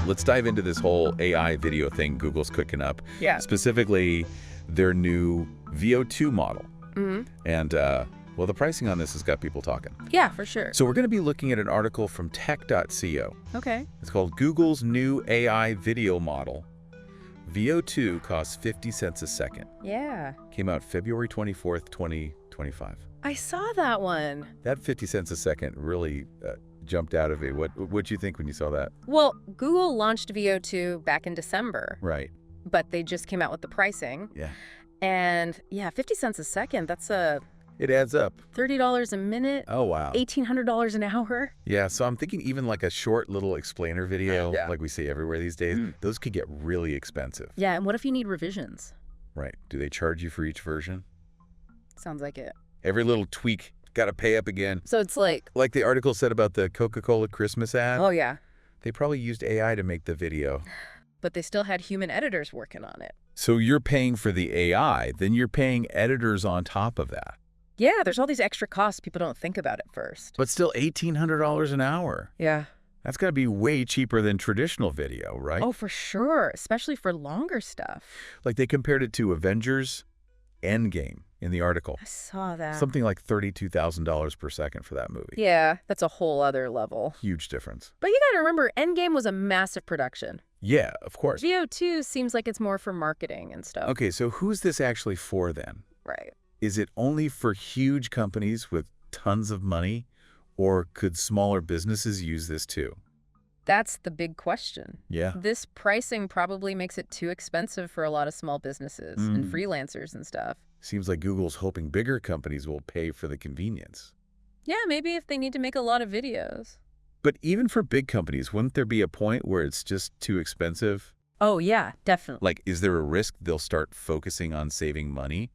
let's dive into this whole AI video thing Google's cooking up. Yeah. Specifically, their new Veo 2 model. Mm-hmm. And, well, the pricing on this has got people talking. Yeah, for sure. So we're going to be looking at an article from tech.co. Okay. It's called Google's New AI Video Model. Veo 2 costs 50 cents a second. Yeah. Came out February 24th, 2025. I saw that one. That 50 cents a second really jumped out of me. What'd you think when you saw that? Well, Google launched Veo 2 back in December, Right. but they just came out with the pricing. Yeah. And yeah, 50 cents a second, that's It adds up. $30 a minute, Oh, wow. $1,800 an hour. Yeah, so I'm thinking even like a short little explainer video, Yeah. like we see everywhere these days, those could get really expensive. Yeah, and what if you need revisions? Right. Do they charge you for each version? Sounds like it. Every little tweak, got to pay up again. So it's like, Like the article said about the Coca-Cola Christmas ad, oh yeah, they probably used AI to make the video. but they still had human editors working on it. So you're paying for the AI, then you're paying editors on top of that. Yeah, there's all these extra costs people don't think about at first. But still $1,800 an hour. Yeah. That's got to be way cheaper than traditional video, right? Oh, for sure, especially for longer stuff. Like they compared it to Avengers Endgame in the article. I saw that. Something like $32,000 per second for that movie. Yeah, that's a whole other level. Huge difference. But you gotta remember, Endgame was a massive production. Yeah, of course. Veo 2 seems like it's more for marketing and stuff. Okay, so who's this actually for then? Right. Is it only for huge companies with tons of money, or could smaller businesses use this too? That's the big question. Yeah. This pricing probably makes it too expensive for a lot of small businesses and freelancers and stuff. Seems like Google's hoping bigger companies will pay for the convenience. Yeah, maybe if they need to make a lot of videos. But even for big companies, wouldn't there be a point where it's just too expensive? Oh, yeah, definitely. Like, is there a risk they'll start focusing on saving money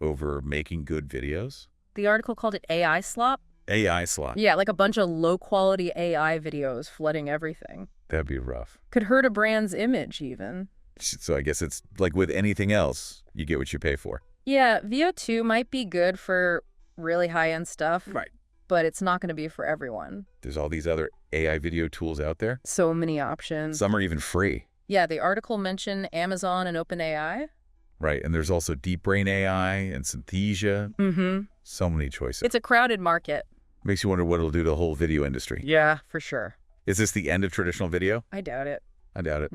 over making good videos? The article called it AI slop. AI slot. Yeah, like a bunch of low-quality AI videos flooding everything. That'd be rough. Could hurt a brand's image, even. So I guess it's like with anything else, you get what you pay for. Yeah, Veo 2 might be good for really high-end stuff. Right. But it's not going to be for everyone. There's all these other AI video tools out there. So many options. Some are even free. Yeah, the article mentioned Amazon and OpenAI. Right, and there's also Deep Brain AI and Synthesia. Mm-hmm. So many choices. It's a crowded market. Makes you wonder what it'll do to the whole video industry. Yeah, for sure. Is this the end of traditional video? I doubt it. I doubt it.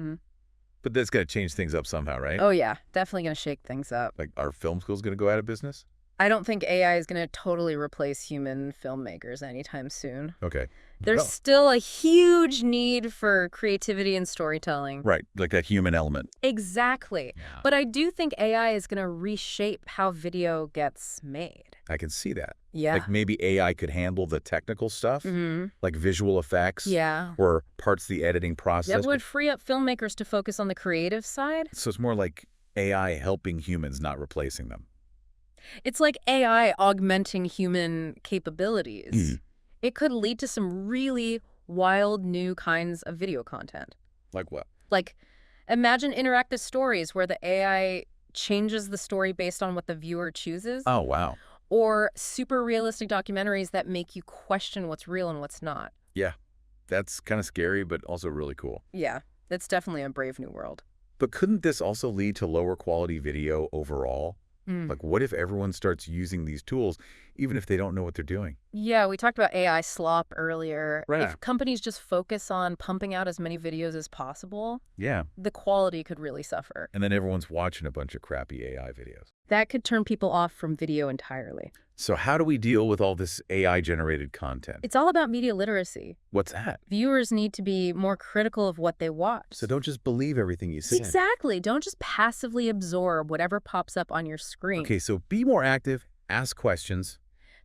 But that's going to change things up somehow, right? Oh, yeah. Definitely going to shake things up. Like, are film schools going to go out of business? I don't think AI is going to totally replace human filmmakers anytime soon. Okay. There's Well, still a huge need for creativity and storytelling. right, like that human element. Exactly. Yeah. But I do think AI is going to reshape how video gets made. I can see that. Yeah. Like maybe AI could handle the technical stuff, Mm-hmm. like visual effects, Yeah. or parts of the editing process. That would free up filmmakers to focus on the creative side. So it's more like AI helping humans, not replacing them. It's like AI augmenting human capabilities. Mm. It could lead to some really wild new kinds of video content. Like what? Like, imagine interactive stories where the AI changes the story based on what the viewer chooses. Oh, wow. Or super realistic documentaries that make you question what's real and what's not. Yeah, that's kind of scary, but also really cool. Yeah, that's definitely a brave new world. But couldn't this also lead to lower quality video overall? Mm. Like, what if everyone starts using these tools, even if they don't know what they're doing? Yeah, we talked about AI slop earlier. Right. If companies just focus on pumping out as many videos as possible, Yeah. the quality could really suffer. And then everyone's watching a bunch of crappy AI videos. That could turn people off from video entirely. So how do we deal with all this AI-generated content? It's all about media literacy. What's that? Viewers need to be more critical of what they watch. So don't just believe everything you see. Exactly. Don't just passively absorb whatever pops up on your screen. Okay, so be more active, ask questions.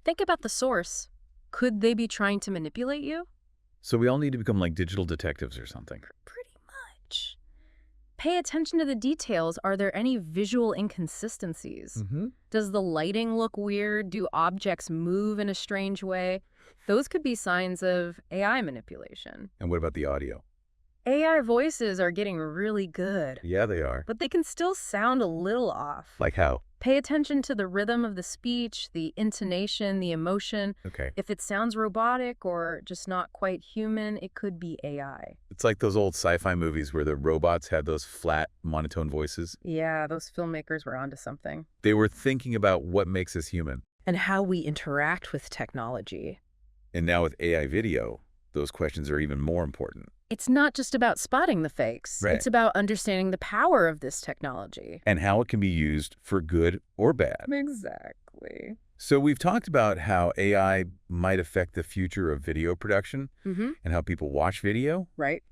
Think about the source. Could they be trying to manipulate you? So we all need to become like digital detectives or something. Pretty much. Pay attention to the details. Are there any visual inconsistencies? Mm-hmm. Does the lighting look weird? Do objects move in a strange way? Those could be signs of AI manipulation. And what about the audio? AI voices are getting really good, Yeah, they are. but they can still sound a little off. Like how? Pay attention to the rhythm of the speech, the intonation, the emotion. Okay. If it sounds robotic or just not quite human, it could be AI. It's like those old sci-fi movies where the robots had those flat, monotone voices. Yeah, those filmmakers were onto something. They were thinking about what makes us human. And how we interact with technology. And now with AI video, those questions are even more important. It's not just about spotting the fakes. Right. It's about understanding the power of this technology. And how it can be used for good or bad. Exactly. So we've talked about how AI might affect the future of video production Mm-hmm. and how people watch video. Right?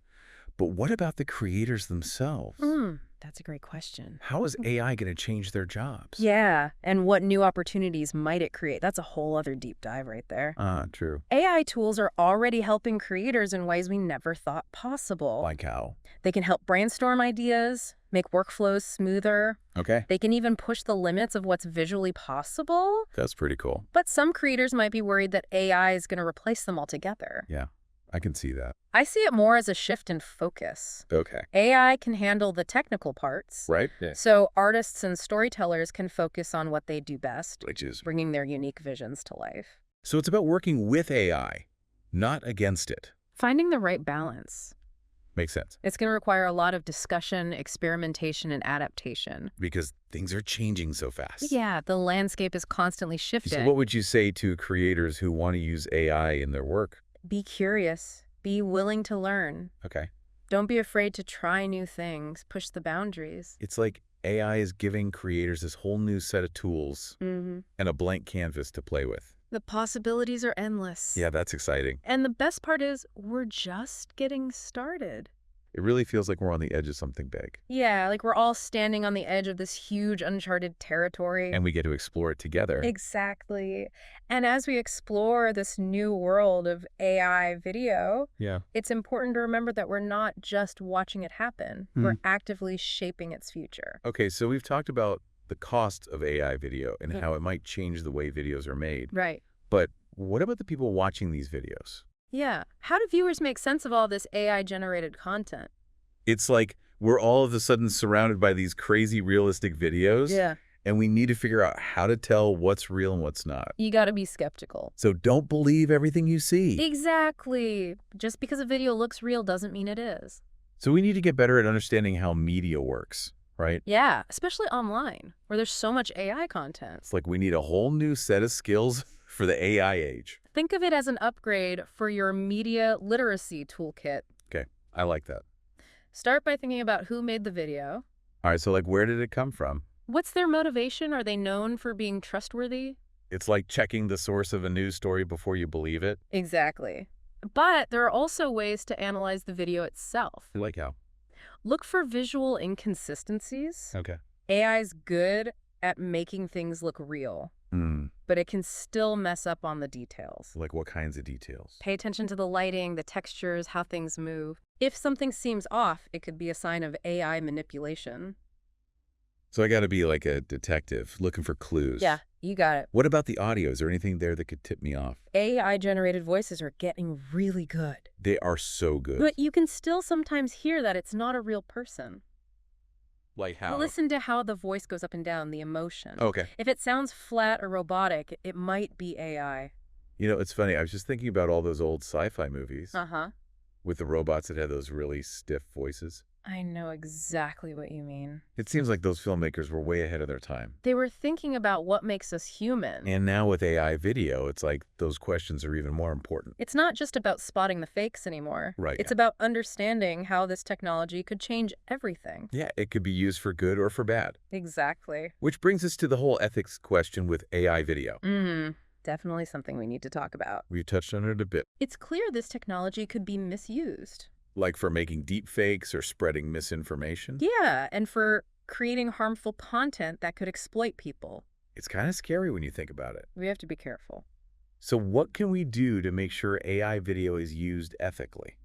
But what about the creators themselves? That's a great question. How is AI going to change their jobs? Yeah, and what new opportunities might it create? That's a whole other deep dive right there. True. AI tools are already helping creators in ways we never thought possible. Like how? They can help brainstorm ideas, make workflows smoother. Okay. They can even push the limits of what's visually possible. That's pretty cool. But some creators might be worried that AI is going to replace them altogether. Yeah, I can see that. I see it more as a shift in focus. Okay. AI can handle the technical parts, Right? Yeah. so artists and storytellers can focus on what they do best, Which is... bringing their unique visions to life. So it's about working with AI, not against it. Finding the right balance. Makes sense. It's going to require a lot of discussion, experimentation, and adaptation. Because things are changing so fast. Yeah, the landscape is constantly shifting. So what would you say to creators who want to use AI in their work? Be curious. Be willing to learn. Okay. Don't be afraid to try new things. Push the boundaries. It's like AI is giving creators this whole new set of tools Mm-hmm. and a blank canvas to play with. The possibilities are endless. Yeah, that's exciting. And the best part is, we're just getting started. It really feels like we're on the edge of something big. Yeah, like we're all standing on the edge of this huge uncharted territory. And we get to explore it together. Exactly. And as we explore this new world of AI video, Yeah. it's important to remember that we're not just watching it happen. Hmm. We're actively shaping its future. Okay, so we've talked about the cost of AI video and Yeah. how it might change the way videos are made. Right. But what about the people watching these videos? Yeah. How do viewers make sense of all this AI-generated content? It's like we're all of a sudden surrounded by these crazy realistic videos. Yeah. And we need to figure out how to tell what's real and what's not. You got to be skeptical. So don't believe everything you see. Exactly. Just because a video looks real doesn't mean it is. So we need to get better at understanding how media works, right? Yeah, especially online, where there's so much AI content. It's like we need a whole new set of skills for the AI age. Think of it as an upgrade for your media literacy toolkit. Okay, I like that. Start by thinking about who made the video. All right, so like where did it come from? What's their motivation? Are they known for being trustworthy? It's like checking the source of a news story before you believe it. Exactly. But there are also ways to analyze the video itself. Like how? Look for visual inconsistencies. Okay. AI's good at making things look real, but it can still mess up on the details. Like what kinds of details? Pay attention to the lighting, the textures, how things move. If something seems off, it could be a sign of AI manipulation. So I got to be like a detective looking for clues. Yeah, you got it. What about the audio? Is there anything there that could tip me off? AI-generated voices are getting really good. They are so good. But you can still sometimes hear that it's not a real person. Like how? Listen to how the voice goes up and down, the emotion. Okay. If it sounds flat or robotic, it might be AI. You know, it's funny. I was just thinking about all those old sci-fi movies Uh-huh. with the robots that had those really stiff voices. I know exactly what you mean. It seems like those filmmakers were way ahead of their time. They were thinking about what makes us human. And now with AI video, it's like those questions are even more important. It's not just about spotting the fakes anymore. Right, It's yeah. about understanding how this technology could change everything. Yeah, it could be used for good or for bad. Exactly. Which brings us to the whole ethics question with AI video. Definitely something we need to talk about. We touched on it a bit. It's clear this technology could be misused. Like for making deep fakes or spreading misinformation. Yeah, and for creating harmful content that could exploit people. It's kind of scary when you think about it. We have to be careful. So what can we do to make sure AI video is used ethically?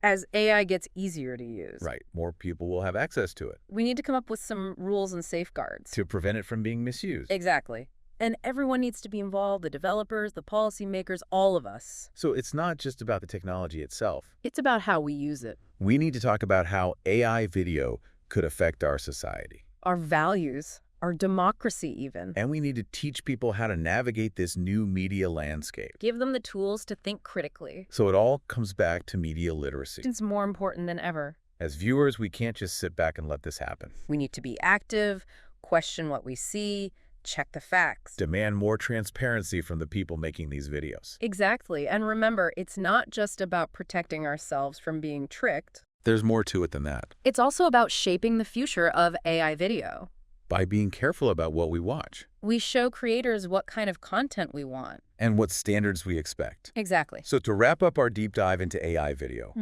As AI gets easier to use, Right, more people will have access to it we need to come up with some rules and safeguards. to prevent it from being misused. Exactly. And everyone needs to be involved, the developers, the policymakers, all of us. So it's not just about the technology itself. It's about how we use it. We need to talk about how AI video could affect our society. Our values, our democracy even. And we need to teach people how to navigate this new media landscape. Give them the tools to think critically. So it all comes back to media literacy. It's more important than ever. As viewers, we can't just sit back and let this happen. We need to be active, question what we see, check the facts. Demand more transparency from the people making these videos. Exactly. And remember, it's not just about protecting ourselves from being tricked. There's more to it than that. It's also about shaping the future of AI video. By being careful about what we watch We show creators what kind of content we want. and what standards we expect. Exactly. So to wrap up our deep dive into AI video,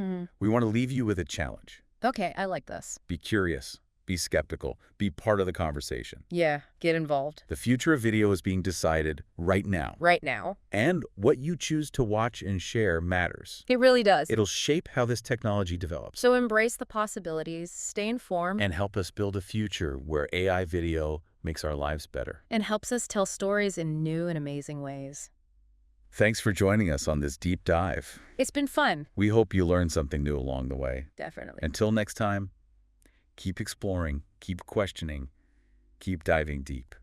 we want to leave you with a challenge. Okay, I like this. Be curious, be skeptical, be part of the conversation. Yeah, get involved. The future of video is being decided right now. Right now. And what you choose to watch and share matters. It really does. It'll shape how this technology develops So embrace the possibilities, stay informed, and help us build a future where AI video makes our lives better. and helps us tell stories in new and amazing ways. Thanks for joining us on this deep dive. It's been fun. We hope you learned something new along the way. Definitely. Until next time, keep exploring, keep questioning, keep diving deep.